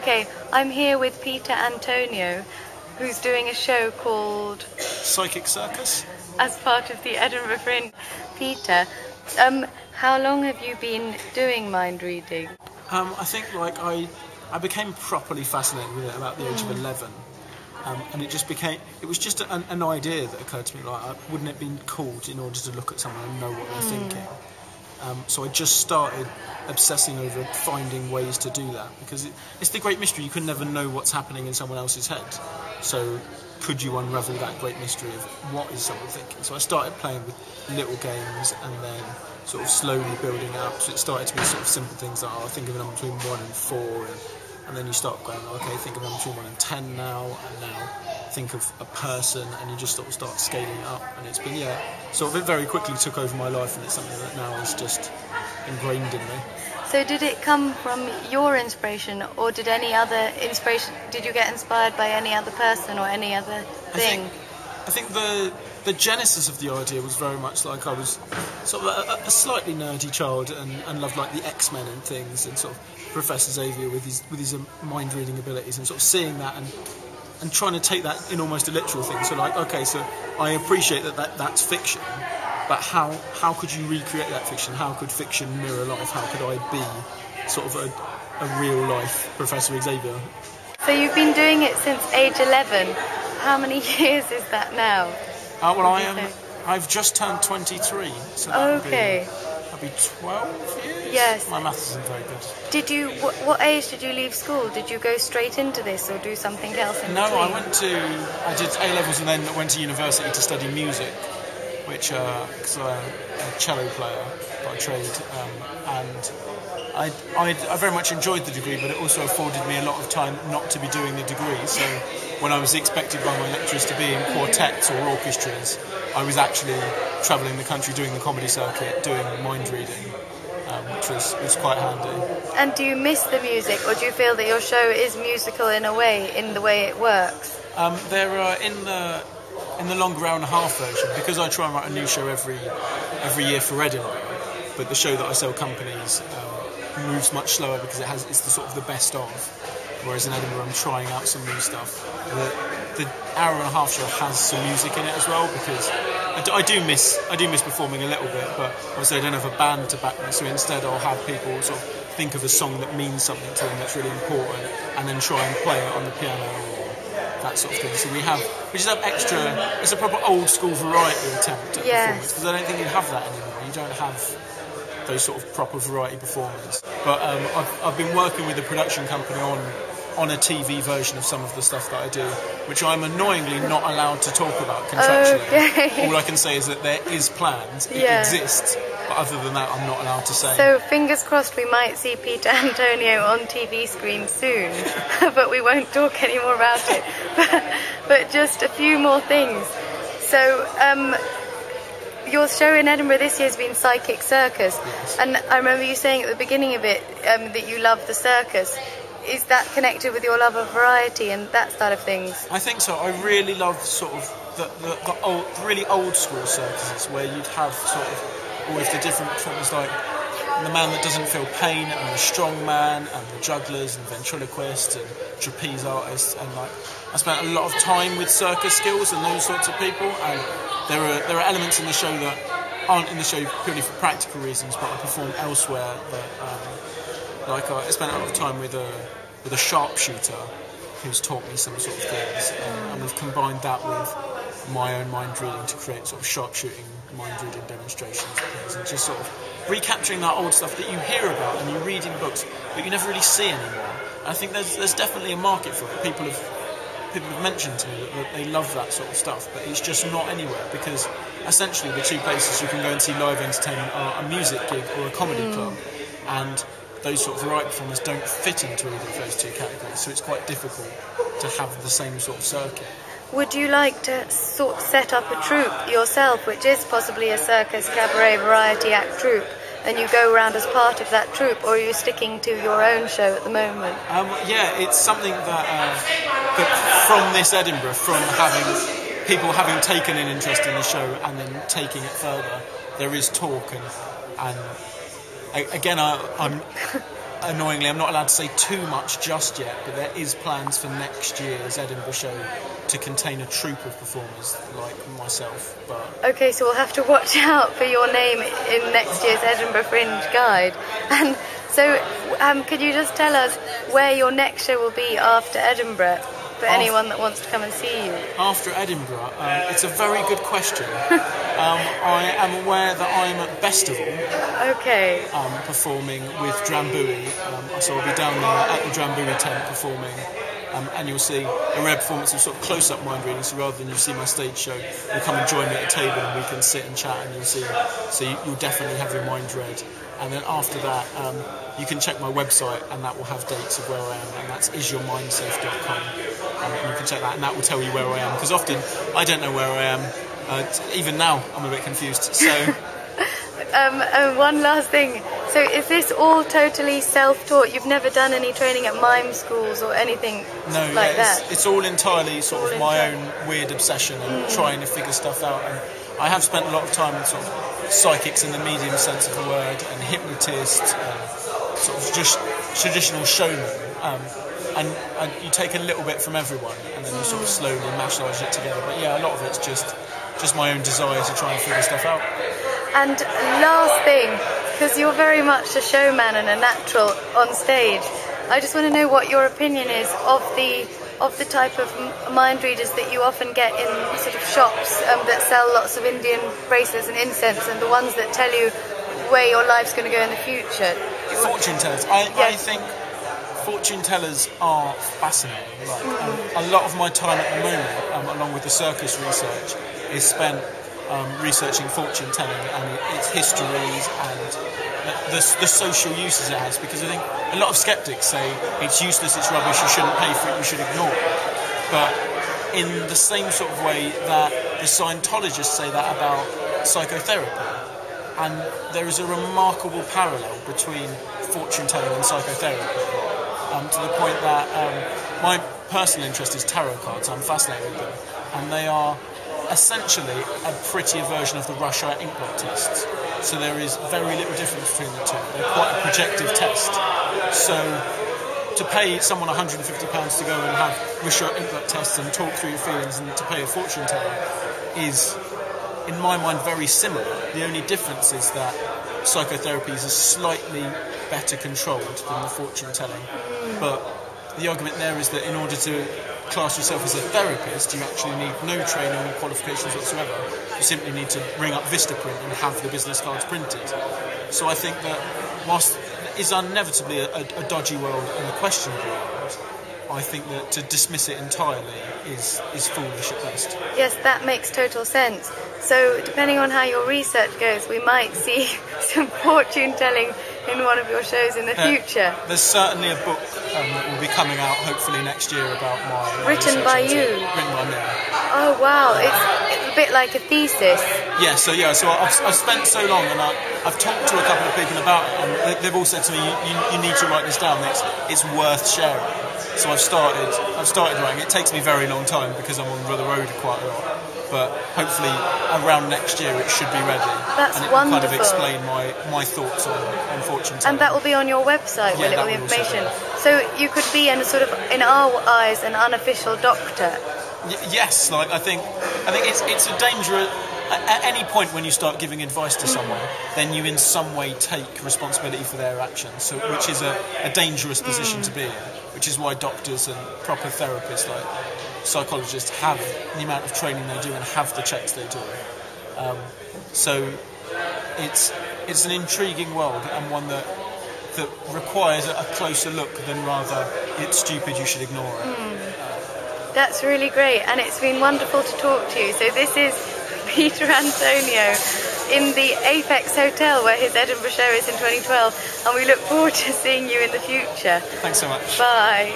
Okay, I'm here with Peter Antoniou, who's doing a show called Psychic Circus, as part of the Edinburgh Fringe. Peter, how long have you been doing mind reading? I think I became properly fascinated with it about the age of 11, and it was just an idea that occurred to me, like, wouldn't it be cool in order to look at someone and know what they're thinking? So I just started obsessing over finding ways to do that, because it's the great mystery. You can never know what's happening in someone else's head. So could you unravel that great mystery of what is someone thinking? So I started playing with little games and then sort of slowly building up. So it started to be sort of simple things like, think of a number between 1 and 4, and then you start going, okay, think of a number between 1 and 10 now, and now think of a person, and you just sort of start scaling it up. And it's been, sort of it very quickly took over my life, and it's something that now is just ingrained in me. So did it come from your inspiration, or did any other inspiration, did you get inspired by any other person or any other thing? I think the genesis of the idea was very much like I was sort of a slightly nerdy child and loved like the X-Men and things, and sort of Professor Xavier with his mind-reading abilities, and sort of seeing that and trying to take that in almost a literal thing. So like, okay, so I appreciate that's fiction, but how could you recreate that fiction? How could fiction mirror life? How could I be sort of a real-life Professor Xavier? So you've been doing it since age 11. How many years is that now? I've just turned 23. So that'll be 12 years? Yes. My maths isn't very good. Did you? What age did you leave school? Did you go straight into this or do something else in between? I did A-levels and then went to university to study music, which, because I'm a cello player by trade, and I very much enjoyed the degree, but it also afforded me a lot of time not to be doing the degree. So when I was expected by my lecturers to be in quartets or orchestras, I was actually travelling the country doing the comedy circuit, doing mind reading, which was quite handy. And do you miss the music, or do you feel that your show is musical in the way it works? There are in the longer hour and a half version, because I try and write a new show every year for Edinburgh, but the show that I sell companies moves much slower because it's the sort of the best of. Whereas in Edinburgh, I'm trying out some new stuff. The hour and a half show has some music in it as well, because I do miss performing a little bit, but obviously I don't have a band to back me. So instead, I'll have people sort of think of a song that means something to them that's really important, and then try and play it on the piano or that sort of thing. So we just have extra. It's a proper old school variety attempt at performance, because I don't think you have that anymore. You don't have those sort of proper variety performers. But I've been working with a production company on a TV version of some of the stuff that I do, which I'm annoyingly not allowed to talk about contractually. Okay. All I can say is that there is plans, it exists, but other than that I'm not allowed to say. So fingers crossed we might see Peter Antoniou on TV screen soon, but we won't talk any more about it. But just a few more things. So your show in Edinburgh this year has been Psychic Circus, yes. And I remember you saying at the beginning of it that you love the circus. Is that connected with your love of variety and that side of things? I think so. I really love sort of the really old school circuses, where you'd have sort of all of the different performers, like the man that doesn't feel pain, and the strong man, and the jugglers, and ventriloquists, and trapeze artists, and like I spent a lot of time with circus skills and those sorts of people. And there are elements in the show that aren't in the show purely for practical reasons, but I perform elsewhere. That I spent a lot of time with a sharpshooter who's taught me some sort of things, and we've combined that with my own mind reading to create sort of sharpshooting mind reading demonstrations and things, and just sort of recapturing that old stuff that you hear about and you read in books but you never really see anymore. And I think there's definitely a market for it. People have mentioned to me that they love that sort of stuff, but it's just not anywhere, because essentially the two places you can go and see live entertainment are a music gig or a comedy club, and those sort of variety performers don't fit into either of those two categories, so it's quite difficult to have the same sort of circuit. Would you like to sort of set up a troupe yourself, which is possibly a circus, cabaret, variety act troupe, and you go around as part of that troupe, or are you sticking to your own show at the moment? It's something that from this Edinburgh, from people having taken an interest in the show and then taking it further, there is talk, and again, I'm annoyingly, I'm not allowed to say too much just yet, but there is plans for next year's Edinburgh show to contain a troupe of performers like myself. But okay, so we'll have to watch out for your name in next year's Edinburgh Fringe Guide. And so, could you just tell us where your next show will be after Edinburgh, for anyone that wants to come and see you? After Edinburgh, it's a very good question. I am aware that I'm at Festival. Okay. Performing with Drambuie, so I'll be down there at the Drambuie tent performing, and you'll see a rare performance of sort of close-up mind reading. So rather than you see my stage show, you'll come and join me at a table and we can sit and chat, and you'll see. So you'll definitely have your mind read. And then after that, you can check my website, and that will have dates of where I am, and that's isyourmindsafe.com. And you can check that, and that will tell you where I am. Because often I don't know where I am. Even now, I'm a bit confused. So. One last thing. So is this all totally self-taught? You've never done any training at mime schools or anything like that? It's all entirely sort of my own weird obsession and trying to figure stuff out. And I have spent a lot of time with sort of psychics in the medium sense of the word, and hypnotists, and sort of just traditional showmen. And you take a little bit from everyone, and then you sort of slowly massage it together. But yeah, a lot of it's just my own desire to try and figure stuff out. And last thing, because you're very much a showman and a natural on stage, I just want to know what your opinion is of the type of mind readers that you often get in sort of shops that sell lots of Indian bracelets and incense, and the ones that tell you where your life's going to go in the future. Fortune tellers. I think fortune tellers are fascinating. A lot of my time at the moment, along with the circus research, is spent researching fortune telling and its histories and the social uses it has, because I think a lot of skeptics say it's useless, it's rubbish, you shouldn't pay for it, you should ignore it. But in the same sort of way that the Scientologists say that about psychotherapy, and there is a remarkable parallel between fortune telling and psychotherapy, to the point that my personal interest is tarot cards. I'm fascinated with them, and they are essentially a prettier version of the Rush-Hour ink blot tests. So there is very little difference between the two. They're quite a projective test. So to pay someone £150 to go and have Rush-Hour ink blot tests and talk through your feelings, and to pay a fortune teller, is, in my mind, very similar. The only difference is that psychotherapy is slightly better controlled than the fortune telling. But the argument there is that in order to class yourself as a therapist, you actually need no training or qualifications whatsoever. You simply need to ring up Vistaprint and have the business cards printed. So I think that whilst it is inevitably a dodgy world and a questionable world, I think that to dismiss it entirely is foolish at best. Yes, that makes total sense. So depending on how your research goes, we might see some fortune telling in one of your shows in the future. There's certainly a book that will be coming out hopefully next year about my written by you. Written by me. Oh wow, it's a bit like a thesis. So I've spent so long, and I've talked to a couple of people about it, and they've all said to me, you need to write this down. It's worth sharing. So I've started writing. It takes me a very long time because I'm on the road quite a lot. But hopefully around next year it should be ready. That's and it wonderful. will kind of explain my thoughts on fortune telling. And that will be on your website, will it, all the information? So you could be in our eyes, an unofficial doctor. Yes, I think it's a dangerous. At any point when you start giving advice to someone, then you in some way take responsibility for their actions, so which is a dangerous position to be in. Which is why doctors and proper therapists, like psychologists, have the amount of training they do and have the checks they do. So it's an intriguing world, and one that requires a closer look than rather it's stupid, you should ignore it. That's really great, and it's been wonderful to talk to you. So this is Peter Antoniou in the Apex Hotel, where his Edinburgh show is in 2012, and we look forward to seeing you in the future. Thanks so much. Bye.